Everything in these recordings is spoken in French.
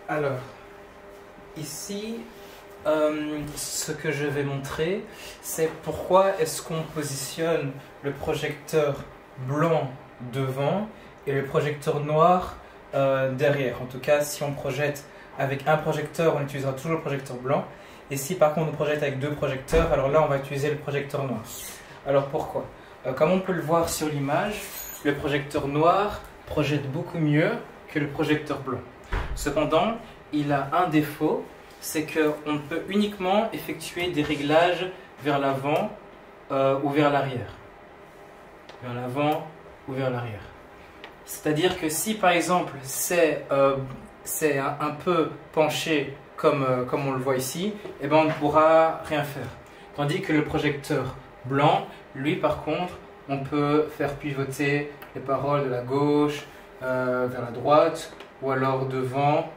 Alors, ici, ce que je vais montrer, c'est pourquoi est-ce qu'on positionne le projecteur blanc devant et le projecteur noir derrière. En tout cas, si on projette avec un projecteur, on utilisera toujours le projecteur blanc. Et si par contre on projette avec deux projecteurs, alors là on va utiliser le projecteur noir. Alors pourquoi? Comme on peut le voir sur l'image, le projecteur noir projette beaucoup mieux que le projecteur blanc. Cependant, il a un défaut, c'est qu'on peut uniquement effectuer des réglages vers l'avant ou vers l'arrière. Vers l'avant ou vers l'arrière. C'est-à-dire que si par exemple c'est un peu penché comme on le voit ici, eh ben on ne pourra rien faire. Tandis que le projecteur blanc, lui par contre, on peut faire pivoter les paroles de la gauche vers la droite, ou alors devant,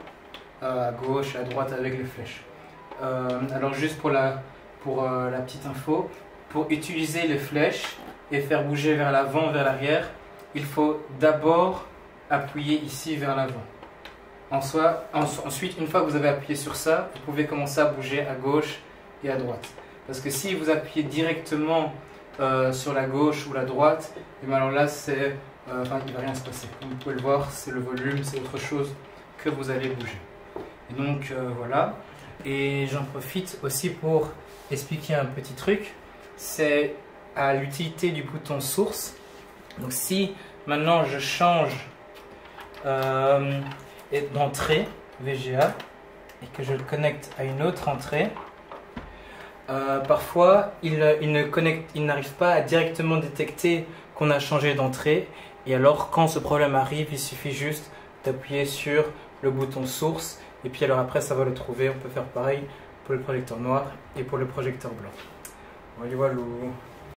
à gauche, à droite avec les flèches. Alors juste pour la petite info, pour utiliser les flèches et faire bouger vers l'avant, vers l'arrière, il faut d'abord appuyer ici vers l'avant. Ensuite, une fois que vous avez appuyé sur ça, vous pouvez commencer à bouger à gauche et à droite. Parce que si vous appuyez directement sur la gauche ou la droite, et bien alors là, il ne va rien se passer. Comme vous pouvez le voir, c'est le volume, c'est autre chose que vous allez bouger. Et donc voilà. Et j'en profite aussi pour expliquer un petit truc. C'est à l'utilité du bouton source. Donc si maintenant je change d'entrée VGA et que je le connecte à une autre entrée, parfois il n'arrive pas à directement détecter qu'on a changé d'entrée, et alors quand ce problème arrive, il suffit juste d'appuyer sur le bouton source et puis alors après ça va le trouver. On peut faire pareil pour le projecteur noir et pour le projecteur blanc. Voilà.